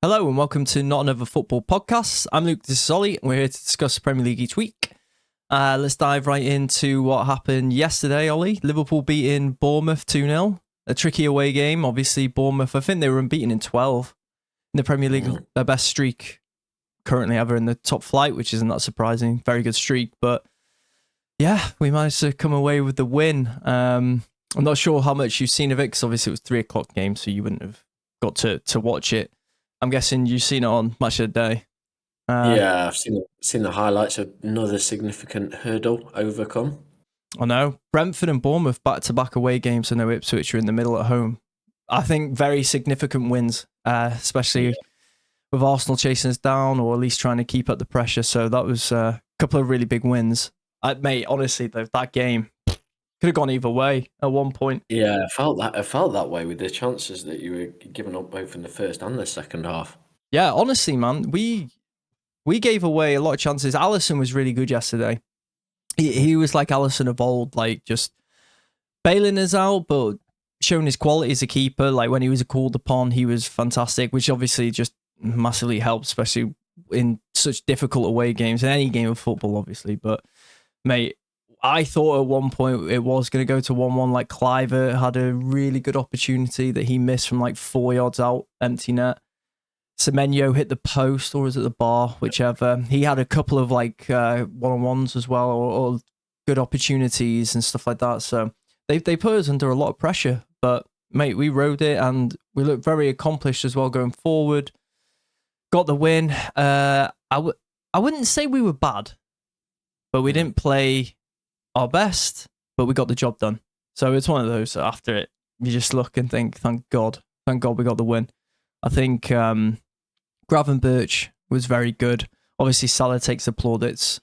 Hello and welcome to Not Another Football Podcast. I'm Luke, this is Ollie, and we're here to discuss the Premier League each week. Let's dive right into what happened yesterday, Ollie. Liverpool beating Bournemouth 2-0. A tricky away game. Obviously, Bournemouth, I think they were unbeaten in 12 in the Premier League. Their best streak currently ever in the top flight, which isn't that surprising. Very good streak, but yeah, we managed to come away with the win. I'm not sure how much you've seen of it, because obviously it was 3 o'clock game, so you wouldn't have got to watch it. I'm guessing you've seen it on Match of the Day. Yeah, I've seen the highlights of another significant hurdle overcome. I know. Brentford and Bournemouth back-to-back away games, and no Ipswich are in the middle at home. I think very significant wins, especially with Arsenal chasing us down, or at least trying to keep up the pressure. So that was a couple of really big wins. Mate, honestly, though, that game could have gone either way at one point. Yeah, I felt that way with the chances that you were giving up both in the first and the second half. Yeah, honestly, man, we gave away a lot of chances. Alisson was really good yesterday. He was like Alisson of old, like just bailing us out, but showing his quality as a keeper. Like when he was called upon, he was fantastic, which obviously just massively helped, especially in such difficult away games, in any game of football, obviously. But mate, I thought at one point it was going to go to 1-1. Like Cliver had a really good opportunity that he missed from like 4 yards out, empty net. Semenyo hit the post, or was it the bar, whichever. He had a couple of like one-on-ones as well, or good opportunities and stuff like that. So they put us under a lot of pressure. But mate, we rode it, and we looked very accomplished as well going forward. Got the win. I wouldn't say we were bad, but we didn't play our best, but we got the job done. So it's one of those, after it, you just look and think, thank God we got the win. I think Gravenberch was very good. Obviously, Salah takes the plaudits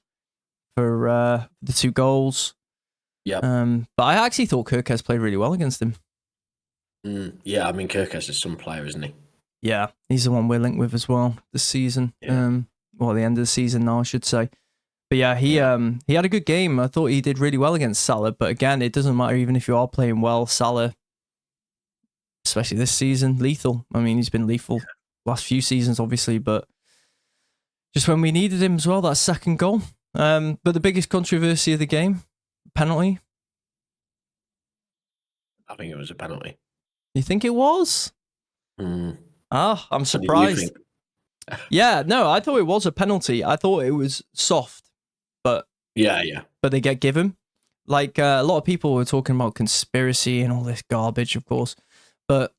for the 2 goals. Yeah. But I actually thought Kirkes played really well against him. Yeah, I mean, Kirkes is some player, isn't he? Yeah, he's the one we're linked with as well this season. Yeah. Well, the end of the season now, I should say. But yeah, he had a good game. I thought he did really well against Salah. But again, it doesn't matter even if you are playing well. Salah, especially this season, lethal. I mean, he's been lethal last few seasons, obviously, but just when we needed him as well, that second goal. But the biggest controversy of the game, penalty. I think it was a penalty. You think it was? I'm surprised. Yeah, no, I thought it was a penalty. I thought it was soft, but but they get given. Like a lot of people were talking about conspiracy and all this garbage, of course. But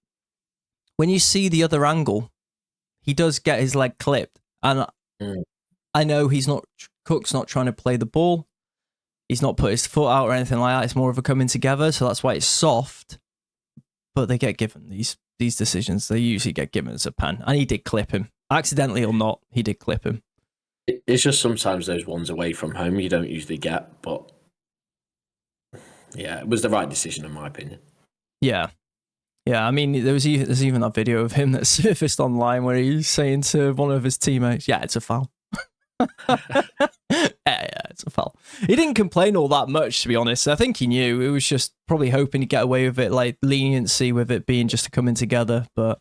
when you see the other angle, he does get his leg clipped. And I know Cook's not trying to play the ball. He's not put his foot out or anything like that. It's more of a coming together. So that's why it's soft. But they get given these decisions. They usually get given as a pen. And he did clip him. Accidentally or not, he did clip him. It's just sometimes those ones away from home you don't usually get. But yeah, it was the right decision in my opinion. Yeah. Yeah, I mean, there's even that video of him that surfaced online where he's saying to one of his teammates, yeah, it's a foul. yeah, it's a foul. He didn't complain all that much, to be honest. I think he knew. It was just probably hoping to get away with it, like leniency with it being just a coming together. But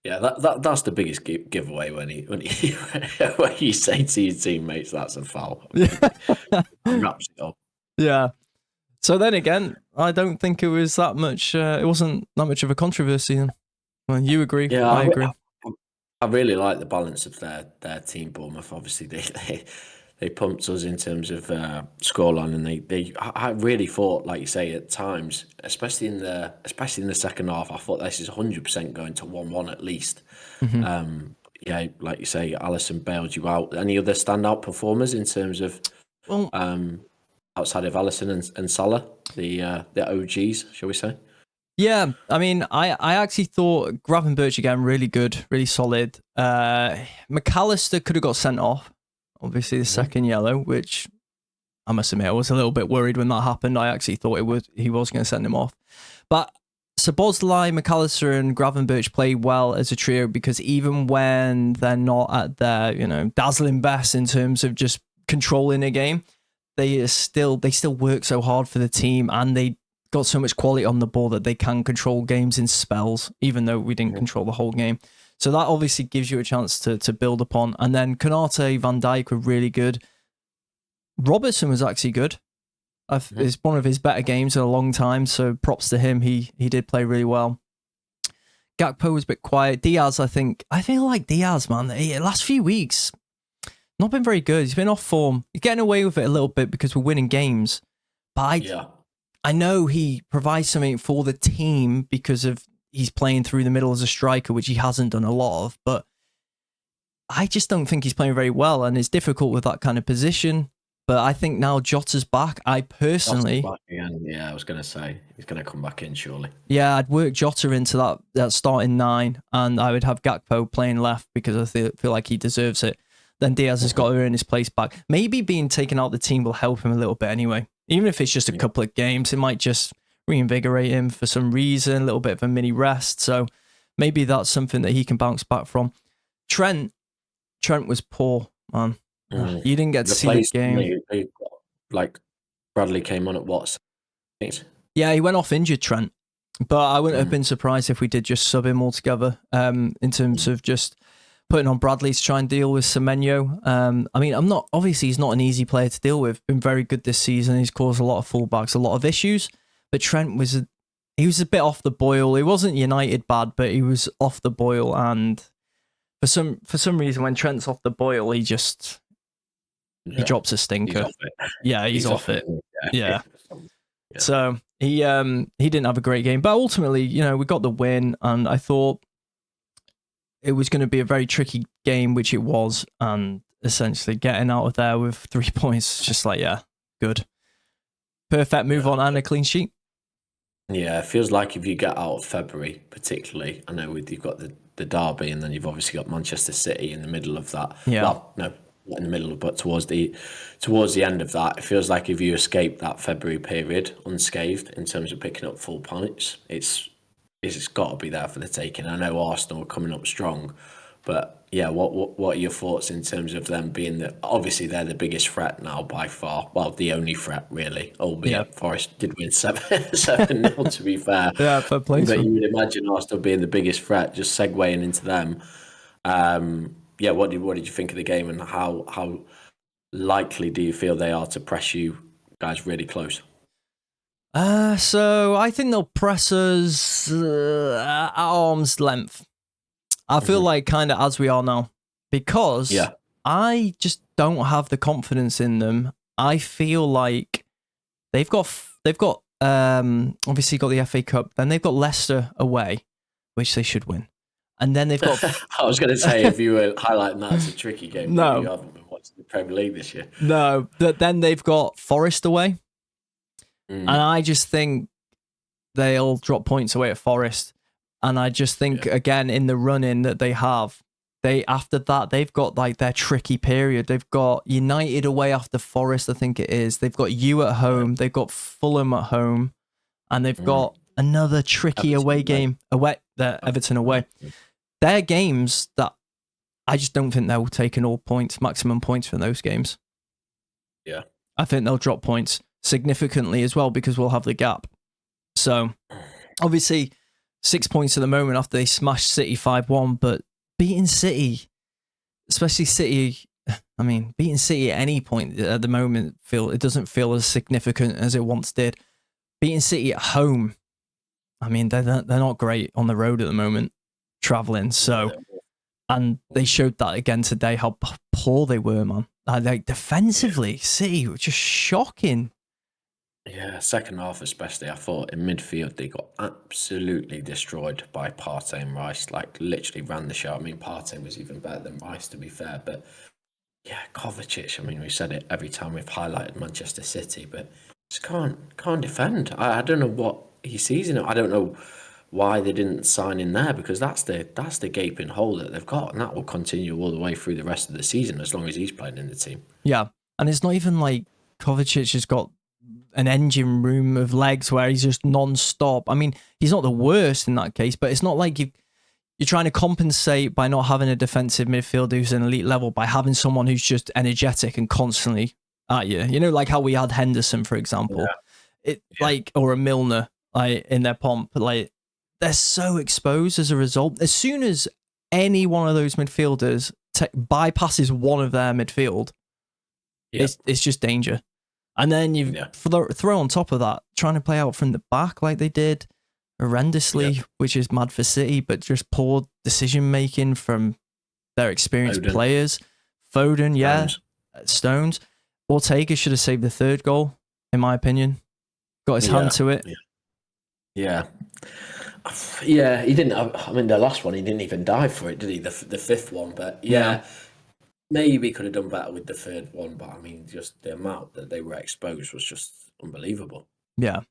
yeah, that's the biggest giveaway when you say to your teammates that's a foul. Wraps it up. Yeah. So then again, I don't think it was that much. It wasn't that much of a controversy. Well, you agree? Yeah, I agree. I really like the balance of their team. Bournemouth, obviously, they pumped us in terms of scoreline, and I really thought, like you say, at times, especially in the second half, I thought this is 100% going to 1-1 at least. Yeah, like you say, Alisson bailed you out. Any other standout performers in terms of outside of Alisson and Salah, the OGs, shall we say? Yeah, I mean, I actually thought Gravenberch again, really good, really solid. McAllister could have got sent off, obviously the second yellow, which I must admit I was a little bit worried when that happened. I actually thought he was going to send him off. But Szoboszlai, McAllister and Gravenberch play well as a trio, because even when they're not at their, dazzling best in terms of just controlling a game, they still work so hard for the team, and they got so much quality on the ball that they can control games in spells, even though we didn't control the whole game. So that obviously gives you a chance to build upon. And then Konate, Van Dijk were really good. Robertson was actually good. It's one of his better games in a long time, so props to him. He did play really well. Gakpo was a bit quiet. Diaz, I feel like Diaz, man, the last few weeks, not been very good. He's been off form. He's getting away with it a little bit because we're winning games. But I know he provides something for the team because of he's playing through the middle as a striker, which he hasn't done a lot of. But I just don't think he's playing very well, and it's difficult with that kind of position. But I think now Jota's back. I personally... Back again. Yeah, I was going to say, he's going to come back in, surely. Yeah, I'd work Jota into that starting 9, and I would have Gakpo playing left because I feel like he deserves it. Then Diaz has got to earn his place back. Maybe being taken out of the team will help him a little bit anyway. Even if it's just a couple of games, it might just reinvigorate him for some reason, a little bit of a mini rest. So maybe that's something that he can bounce back from. Trent was poor, man. You didn't get to see the game. Like Bradley came on at what? Yeah, he went off injured, Trent. But I wouldn't have been surprised if we did just sub him altogether in terms of just putting on Bradley to try and deal with Semenyo. I mean, obviously he's not an easy player to deal with. Been very good this season. He's caused a lot of fullbacks, a lot of issues. But Trent was a bit off the boil. He wasn't United bad, but he was off the boil. And for some reason, when Trent's off the boil, he drops a stinker. He's off it. Yeah. So he didn't have a great game, but ultimately, we got the win, and I thought it was going to be a very tricky game, which it was, and essentially getting out of there with 3 points, just like, good. Perfect move on and a clean sheet. Yeah, it feels like if you get out of February, particularly, I know you've got the derby, and then you've obviously got Manchester City in the middle of that. Yeah. Well, no, not in the middle, but towards the end of that, it feels like if you escape that February period unscathed in terms of picking up full points, it's got to be there for the taking. I know Arsenal are coming up strong, but yeah, what are your thoughts in terms of them being obviously they're the biggest threat now by far. Well, the only threat really, albeit Forest did win 7-0 to be fair. Yeah, fair play. But you would imagine Arsenal being the biggest threat, just segueing into them. What did you think of the game, and how likely do you feel they are to press you guys really close? So I think they'll press us at arm's length. I feel like kind of as we are now, because I just don't have the confidence in them. I feel like they've got obviously got the FA Cup, then they've got Leicester away, which they should win. And then they've got... I was going to say, if you were highlighting that as a tricky game, no, you haven't been watching the Premier League this year. No, but then they've got Forest away. And I just think they'll drop points away at Forest. And I just think, again, in the run-in that they have, after that, they've got like their tricky period. They've got United away after Forest, I think it is. They've got you at home. They've got Fulham at home. And they've got another tricky away game. Everton away. They're games that I just don't think they'll take in all points, maximum points from those games. Yeah. I think they'll drop points significantly as well because we'll have the gap. So, obviously, 6 points at the moment after they smashed City 5-1, but beating City, especially City, I mean, beating City at any point at the moment, it doesn't feel as significant as it once did. Beating City at home, I mean, they're not great on the road at the moment, traveling. So, and they showed that again today, how poor they were, man. Like defensively, City were just shocking. Yeah, second half especially, I thought in midfield they got absolutely destroyed by Partey and Rice. Like literally ran the show. I mean, Partey was even better than Rice, to be fair. But yeah, Kovacic. I mean, we said it every time we've highlighted Manchester City, but just can't defend. I don't know what he sees in it. I don't know why they didn't sign in there, because that's the gaping hole that they've got, and that will continue all the way through the rest of the season as long as he's playing in the team. Yeah, and it's not even like Kovacic has got an engine room of legs where he's just non-stop. I mean, he's not the worst in that case, but it's not like you're trying to compensate by not having a defensive midfielder who's an elite level by having someone who's just energetic and constantly at you. You know, like how we had Henderson, for example. Like, or a Milner, like in their pomp. Like, they're so exposed as a result. As soon as any one of those midfielders bypasses one of their midfield, it's just danger. And then you throw on top of that, trying to play out from the back like they did horrendously, which is mad for City, but just poor decision making from their experienced players. Foden, Stones. Ortega should have saved the third goal, in my opinion. Got his hand to it. Yeah, he didn't. I mean, the last one, he didn't even dive for it, did he? The fifth one, but maybe could have done better with the third one. But I mean, just the amount that they were exposed was just unbelievable. Yeah,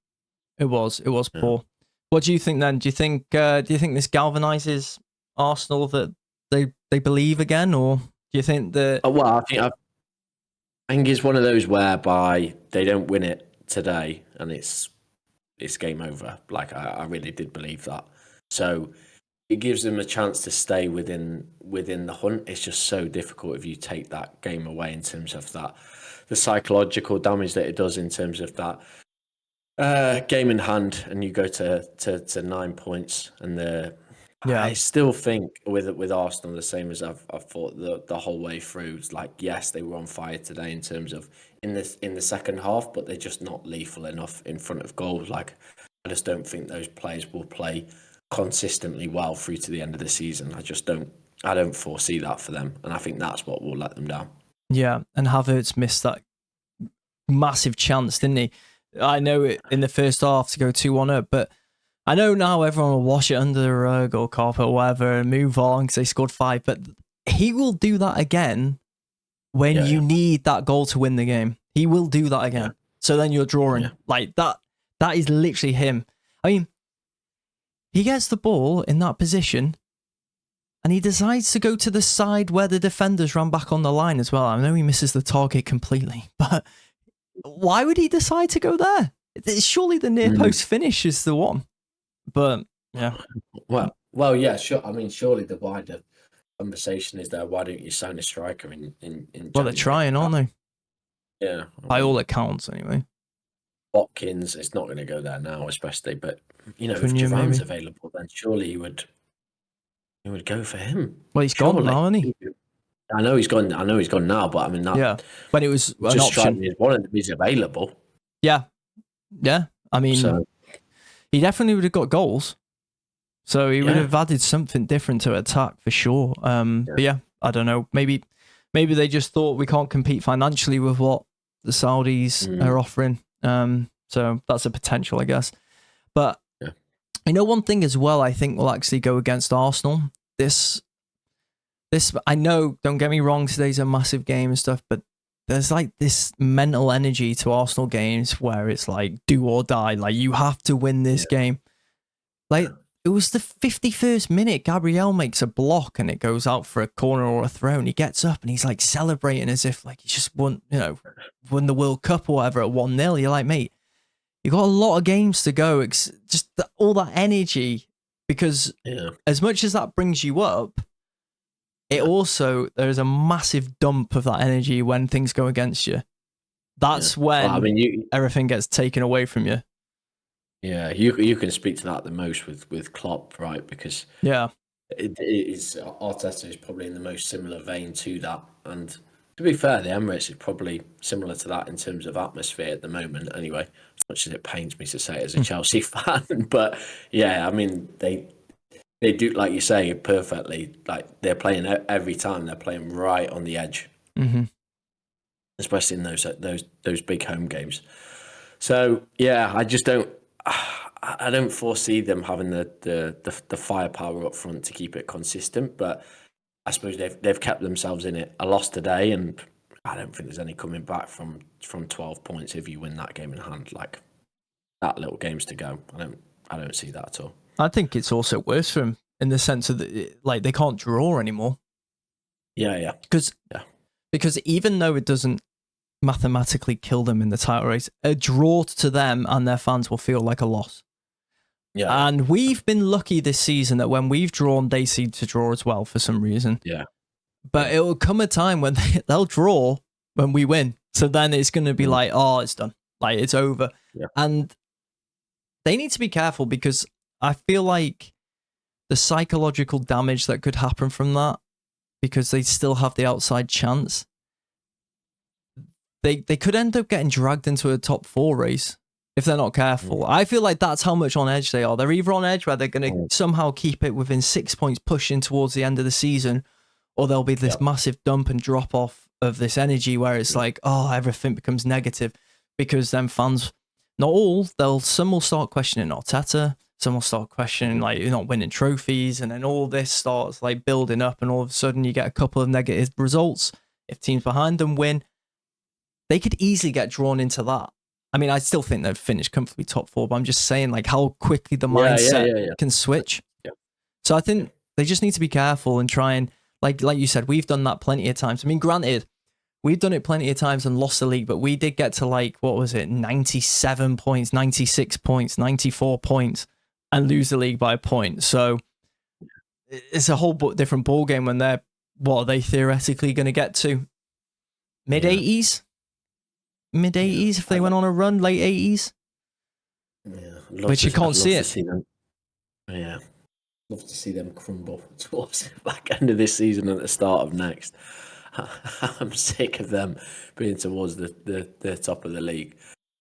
it was poor. What do you think then? Do you think this galvanizes Arsenal that they believe again, or do you think that? Well, I think it's one of those whereby they don't win it today, and it's game over. Like I really did believe that. So it gives them a chance to stay within the hunt. It's just so difficult if you take that game away in terms of that, the psychological damage that it does in terms of that game in hand, and you go to 9 points. And I still think with Arsenal the same as I've thought the whole way through. It's like, yes, they were on fire today in terms of in the second half, but they're just not lethal enough in front of goals. Like, I just don't think those players will play consistently well through to the end of the season. I don't foresee that for them, and I think that's what will let them down. Yeah, and Havertz missed that massive chance, didn't he? I know it in the first half to go 2-1 up, but I know now everyone will wash it under the rug or carpet or whatever and move on because they scored 5, but he will do that again when you need that goal to win the game. He will do that again. Yeah. So then you're drawing. Like that is literally him. I mean, he gets the ball in that position and he decides to go to the side where the defenders ran back on the line as well. I know he misses the target completely, but why would he decide to go there? Surely the near post finish is the one. But yeah. Well, yeah, sure. I mean, surely the wider conversation is there. Why don't you sign a striker in Well, they're trying, aren't they? Yeah. By all accounts, anyway. Watkins, it's not going to go there now, especially. But if Javane's available, then surely you would go for him. Well, he's gone now, isn't he? I know he's gone now, but I mean that. When it was an option, one of them is available. Yeah. I mean, he definitely would have got goals, so he would have added something different to attack for sure. But yeah, I don't know. Maybe they just thought we can't compete financially with what the Saudis are offering. So that's a potential, I guess. But one thing as well, I think will actually go against Arsenal. This I know. Don't get me wrong. Today's a massive game and stuff, but there's like this mental energy to Arsenal games where it's like do or die. Like you have to win this game. Like it was the 51st minute. Gabriel makes a block and it goes out for a corner or a throw, and he gets up and he's like celebrating as if like he just won the World Cup or whatever at 1-0. You're like, mate, you got a lot of games to go. It's just all that energy, because as much as that brings you up, it also, there's a massive dump of that energy when things go against you. That's when everything gets taken away from you. Yeah, you can speak to that the most with Klopp, right? Because Arteta is probably in the most similar vein to that. And to be fair, the Emirates is probably similar to that in terms of atmosphere at the moment. Anyway, as much as it pains me to say it as a Chelsea fan, but yeah, I mean they do, like you say, perfectly. Like they're playing every time. They're playing right on the edge, especially in those big home games. So yeah, I just don't foresee them having the firepower up front to keep it consistent. But I suppose they've kept themselves in it. A loss today, and I don't think there's any coming back from 12 points if you win that game in hand. Like that little games to go. I don't see that at all. I think it's also worse for them in the sense of like they can't draw anymore. Yeah. Because even though it doesn't mathematically kill them in the title race, a draw to them and their fans will feel like a loss. Yeah. And we've been lucky this season that when we've drawn, they seem to draw as well for some reason. Yeah. But it will come a time when they'll draw when we win. So then it's going to be like, oh, it's done. Like it's over. Yeah. And they need to be careful, because I feel like the the psychological damage that could happen from that, because they still have the outside chance. They could end up getting dragged into a top 4 race if they're not careful. I feel like that's how much on edge they are. They're either on edge where they're going to somehow keep it within 6 points pushing towards the end of the season, or there'll be this massive dump and drop off of this energy where it's like, oh, everything becomes negative, because then fans, not all, some will start questioning Arteta, some will start questioning like you're not winning trophies, and then all this starts like building up, and all of a sudden you get a couple of negative results. If teams behind them win, they could easily get drawn into that. I mean, I still think they've finished comfortably top 4, but I'm just saying like how quickly the mindset can switch. Yeah. So I think they just need to be careful and try and, like you said, we've done that plenty of times. I mean, granted, we've done it plenty of times and lost the league, but we did get to like, what was it, 97 points, 96 points, 94 points, and lose the league by a point. So it's a whole different ball game when they're, what are they theoretically going to get to? Mid-80s? Mid-80s if they went on a run, late 80s? Yeah. Which you can't see it. Yeah. Love to see them crumble towards the back end of this season and at the start of next. I'm sick of them being towards the top of the league.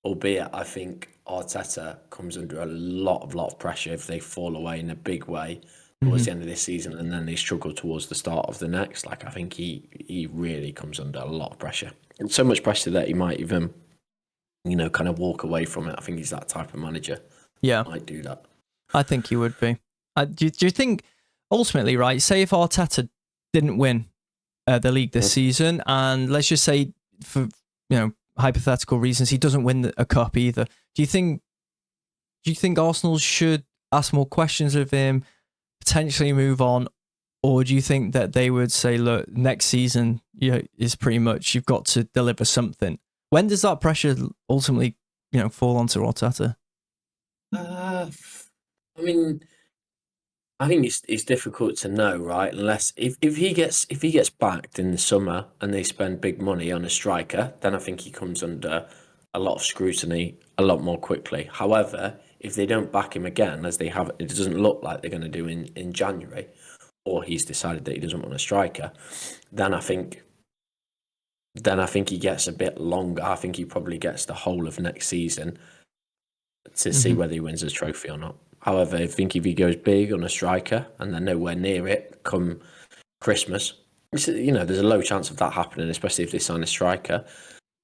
Albeit, I think Arteta comes under a lot of pressure if they fall away in a big way towards the end of this season, and then they struggle towards the start of the next. Like, I think he really comes under a lot of pressure. And so much pressure that he might even, kind of walk away from it. I think he's that type of manager. Yeah. Might do that. I think he would be. Do you think, ultimately, right, say if Arteta didn't win the league this season, and let's just say, for hypothetical reasons, he doesn't win a cup either, do you think Arsenal should ask more questions of him, potentially move on, or do you think that they would say, look, next season is pretty much, you've got to deliver something? When does that pressure ultimately fall onto Arteta? I mean, I think it's difficult to know, right? Unless if he gets backed in the summer and they spend big money on a striker, then I think he comes under a lot of scrutiny a lot more quickly. However, if they don't back him again, as they have, it doesn't look like they're going to do in January, or he's decided that he doesn't want a striker, then I think he gets a bit longer. I think he probably gets the whole of next season to see whether he wins a trophy or not. However, I think if he goes big on a striker and they're nowhere near it come Christmas, there's a low chance of that happening, especially if they sign a striker,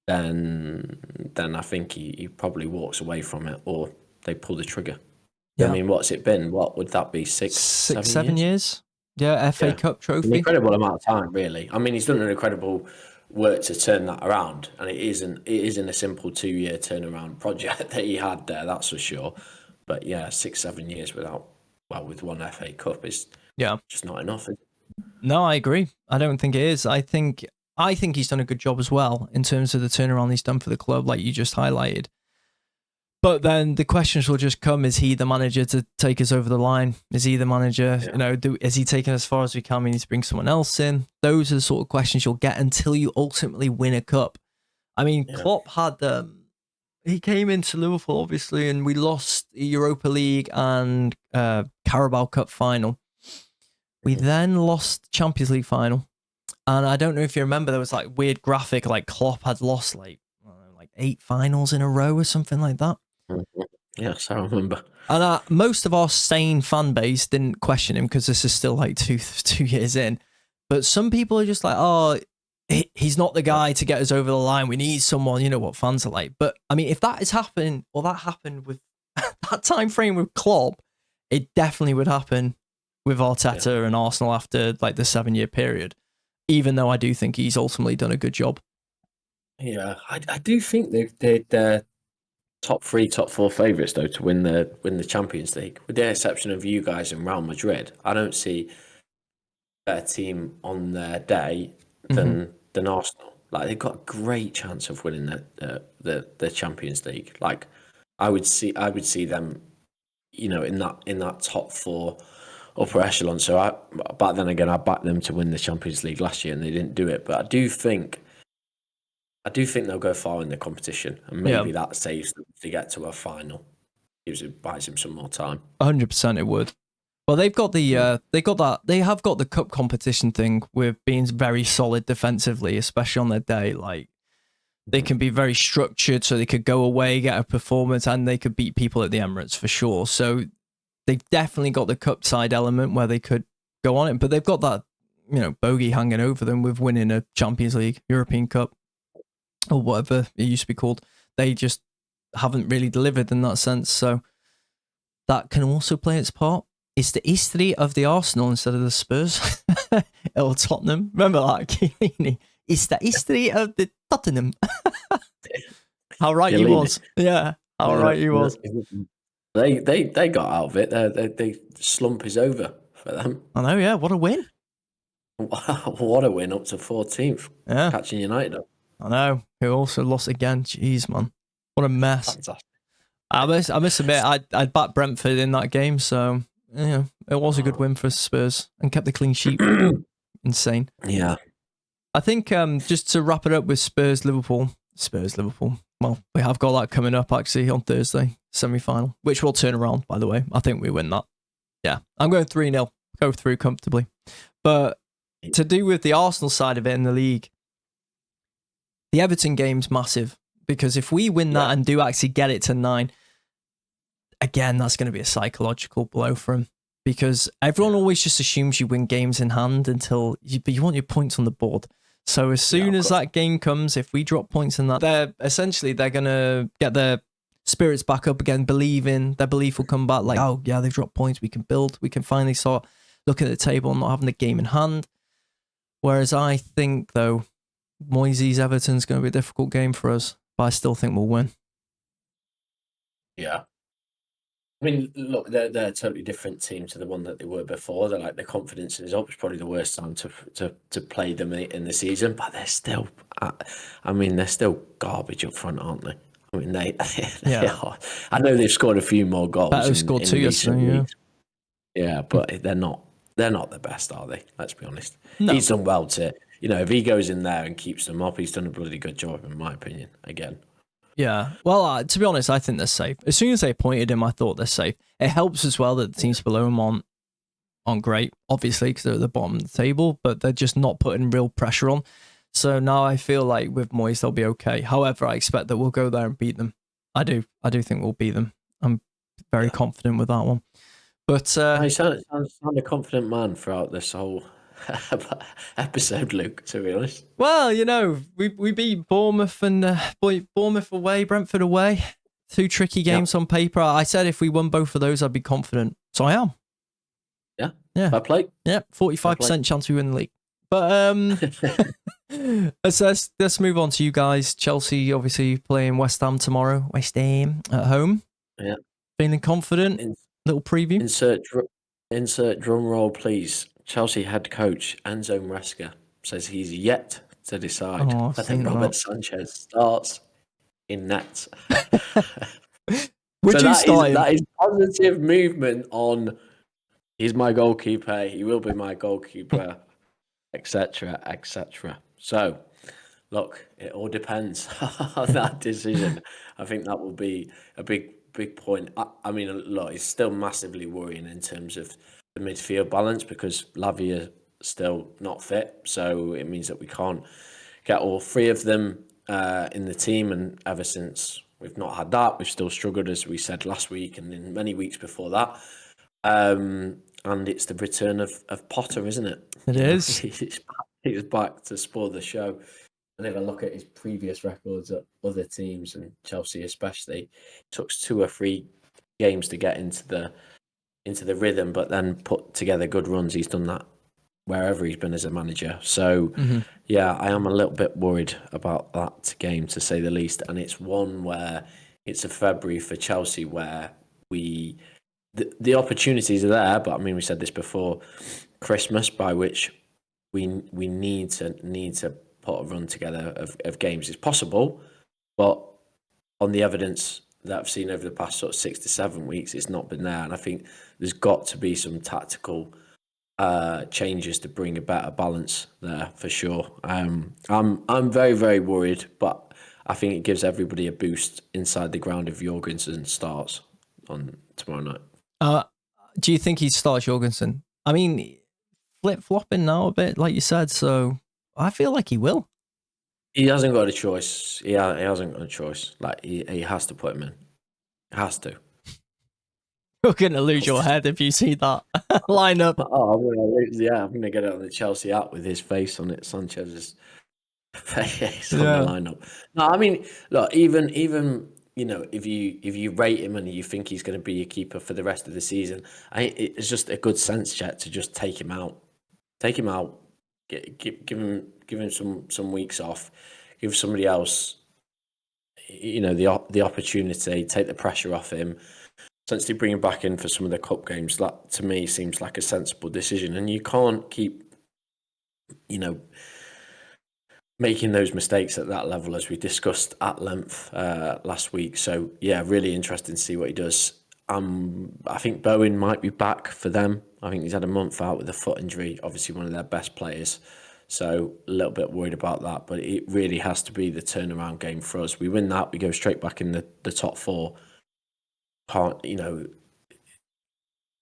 then I think he probably walks away from it, or they pull the trigger. Yeah. I mean, what's it been? What would that be? 7 years? Yeah, FA Cup trophy. An incredible amount of time, really. I mean, he's done an incredible work to turn that around, and it isn't a simple 2-year turnaround project that he had there, that's for sure. But yeah, 6-7 years with one FA Cup is just not enough. No, I agree. I don't think it is. I think he's done a good job as well in terms of the turnaround he's done for the club, like you just highlighted. But then the questions will just come: is he the manager to take us over the line? Is he the manager? Yeah. Is he taking us as far as we can? We need to bring someone else in. Those are the sort of questions you'll get until you ultimately win a cup. I mean, Klopp had he came into Liverpool, obviously, and we lost the Europa League and Carabao Cup final. We then lost Champions League final. And I don't know if you remember, there was like weird graphic, like Klopp had lost like 8 finals in a row or something like that. Yes, I remember. And most of our sane fan base didn't question him because this is still like two years in. But some people are just like, oh, he's not the guy to get us over the line. We need someone, you know what fans are like. But I mean, if that is happening, or that happened with that time frame with Klopp, it definitely would happen with Arteta and Arsenal after like the 7-year period. Even though I do think he's ultimately done a good job. Yeah, I do think they're top 3, top 4 favourites though to win the Champions League, with the exception of you guys in Real Madrid. I don't see a better team on their day than Arsenal. Like, they've got a great chance of winning the Champions League. Like, I would see them, in that top 4 upper echelon. But then again, I backed them to win the Champions League last year and they didn't do it. But I do think they'll go far in the competition, and maybe that saves them to get to a final. Buys him some more time. 100% it would. Well, they have got the cup competition thing with being very solid defensively, especially on their day. Like they can be very structured, so they could go away, get a performance, and they could beat people at the Emirates for sure. So they've definitely got the cup side element where they could go on it, but they've got that, bogey hanging over them with winning a Champions League, European Cup, or whatever it used to be called. They just haven't really delivered in that sense. So that can also play its part. It's the history of the Arsenal instead of the Spurs or Tottenham. Remember that, Chiellini? It's the history of the Tottenham. How right he was. Yeah, how right he was. They got out of it. They slump is over for them. I know, yeah. What a win. What a win, up to 14th. Yeah. Catching United up. I know. Who also lost again. Jeez, man. What a mess. Fantastic. I must admit, I'd backed Brentford in that game, so yeah, it was a good win for Spurs and kept the clean sheet. Insane. Yeah. I think just to wrap it up with Liverpool. Well, we have got that coming up actually on Thursday, semi-final, which will turn around, by the way. I think we win that. Yeah, I'm going 3-0, go through comfortably. But to do with the Arsenal side of it in the league, the Everton game's massive, because if we win that and do actually get it to 9, again, that's going to be a psychological blow for him, because everyone always just assumes you win games in hand but you want your points on the board. So as soon as that game comes, if we drop points in that, they're going to get their spirits back up again, their belief will come back like, oh yeah, they've dropped points, we can build, we can finally start looking at the table and not having the game in hand. Whereas I think, though, Moyes' Everton's going to be a difficult game for us, but I still think we'll win. Yeah. I mean, look, they're a totally different team to the one that they were before. They're like, their confidence is up. It's probably the worst time to play them in the season, but they're still, they're still garbage up front, aren't they? I mean, they are. I know they've scored a few more goals. They've scored 2 yesterday, yeah, but they're not the best, are they? Let's be honest. No. He's done well to, if he goes in there and keeps them up, he's done a bloody good job, in my opinion, again. Yeah, well, to be honest, I think they're safe. As soon as they appointed him, I thought they're safe. It helps as well that the teams below him aren't great, obviously, because they're at the bottom of the table, but they're just not putting real pressure on. So now I feel like with Moyes, they'll be okay. However, I expect that we'll go there and beat them. I do think we'll beat them. I'm very confident with that one. But you sound a confident man throughout this whole episode, Luke, to be honest. Well, we beat Bournemouth and Bournemouth away, Brentford away. 2 tricky games on paper. I said if we won both of those, I'd be confident. So I am. Yeah. Fair play. Yeah, 45% chance we win the league. But let's move on to you guys. Chelsea obviously playing West Ham tomorrow. West Ham at home. Yeah. Feeling confident. Little preview. Insert drum roll, please. Chelsea head coach Enzo Maresca says he's yet to decide whether Robert Sanchez starts in net. Would you start him? That is positive movement on, he's my goalkeeper, he will be my goalkeeper, etc., etc. So, look, it all depends on that decision. I think that will be a big point. I mean, look, it's still massively worrying in terms of the midfield balance, because Lavia still not fit, so it means that we can't get all 3 of them in the team, and ever since we've not had that, we've still struggled, as we said last week and in many weeks before that. And it's the return of Potter, isn't it? It is. He's back to spoil the show. And if I look at his previous records at other teams, and Chelsea especially, it took 2 or 3 games to get into the rhythm, but then put together good runs. He's done that wherever he's been as a manager. So, yeah, I am a little bit worried about that game, to say the least. And it's one where it's a February for Chelsea where the opportunities are there, but I mean, we said this before Christmas, by which we need to put a run together of games. It's possible, but on the evidence that I've seen over the past sort of 6 to 7 weeks, it's not been there. And I think there's got to be some tactical changes to bring a better balance there for sure. I'm very, very worried, but I think it gives everybody a boost inside the ground if Jorgensen starts on tomorrow night. Do you think he starts Jorgensen? I mean, flip-flopping now a bit, like you said, so I feel like he will. He hasn't got a choice. He hasn't got a choice. Like, he has to put him in. He has to. You're going to lose your head if you see that lineup. Oh, I'm gonna lose. Yeah, I'm gonna get it on the Chelsea app with his face on it. Sanchez's face on the lineup. No, I mean, look, even if you rate him and you think he's going to be your keeper for the rest of the season, it's just a good sense check to just take him out. Take him out. Give him some weeks off. Give somebody else, the opportunity. Take the pressure off him. Essentially bring him back in for some of the cup games. That to me seems like a sensible decision, and you can't keep, making those mistakes at that level, as we discussed at length last week. So yeah, really interesting to see what he does. I think Bowen might be back for them. I think he's had a month out with a foot injury, obviously one of their best players. So a little bit worried about that, but it really has to be the turnaround game for us. We win that, we go straight back in the top four.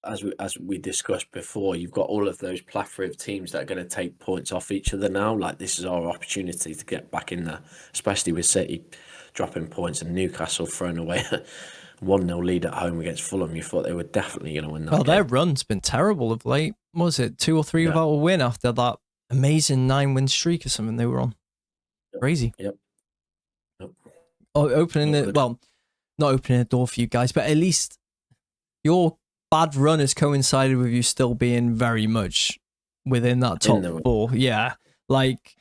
As we discussed before, you've got all of those plethora of teams that are going to take points off each other now. Like, this is our opportunity to get back in there, especially with City dropping points and Newcastle throwing away a 1-0 lead at home against Fulham. You thought they were definitely going to win that game. Their run's been terrible of late. What was it 2 or 3 without a win after that amazing 9-win streak or something they were on? Crazy. Yep. Not opening a door for you guys, but at least your bad run has coincided with you still being very much within that top 4. Yeah. Like,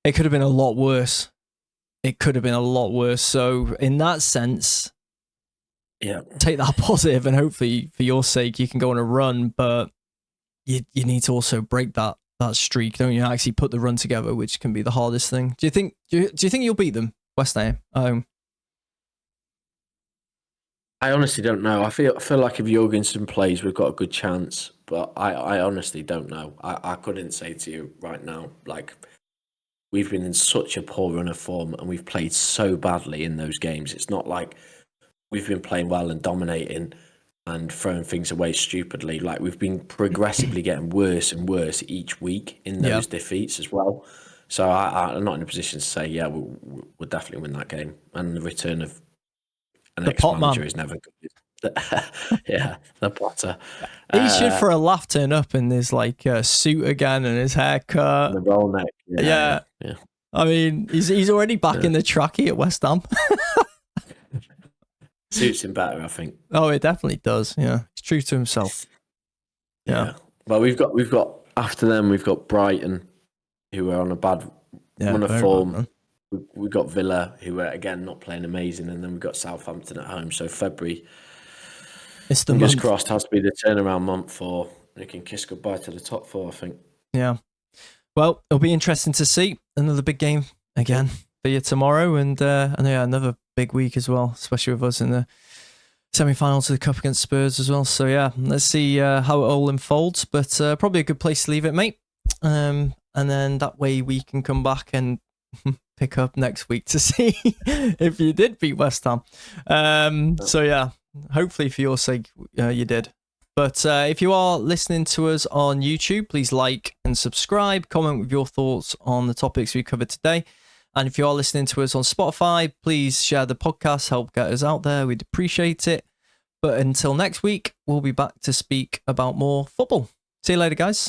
it could have been a lot worse. So in that sense, take that positive, and hopefully for your sake, you can go on a run, but you need to also break that streak, don't you? Actually put the run together, which can be the hardest thing. Do you think you'll beat them, West Ham, at home? I honestly don't know. I feel like if Jorgensen plays, we've got a good chance, but I honestly don't know. I couldn't say to you right now. Like, we've been in such a poor run of form, and we've played so badly in those games. It's not like we've been playing well and dominating and throwing things away stupidly. Like, we've been progressively getting worse and worse each week in those defeats as well. So I'm not in a position to say, we'll definitely win that game. And the return of an ex-manager is never good. The Potter. He should, for a laugh, turn up in his suit again and his haircut. The roll neck. Yeah. I mean, he's already back in the trackie at West Ham. Suits him better, I think. Oh, it definitely does. Yeah, he's true to himself. Yeah. Well, we've got after them, we've got Brighton, who are on a bad run of form. We've got Villa, who are again not playing amazing, and then we've got Southampton at home. So February, fingers crossed, has to be the turnaround month for they can kiss goodbye to the top 4, I think. Yeah. Well, it'll be interesting to see another big game again for you tomorrow, and another big week as well, especially with us in the semi-finals of the Cup against Spurs as well. So yeah, let's see how it all unfolds, but probably a good place to leave it, mate. And then that way we can come back and pick up next week to see if you did beat West Ham. So yeah, hopefully for your sake, you did. But if you are listening to us on YouTube, please like and subscribe, comment with your thoughts on the topics we covered today. And if you are listening to us on Spotify, please share the podcast, help get us out there. We'd appreciate it. But until next week, we'll be back to speak about more football. See you later, guys.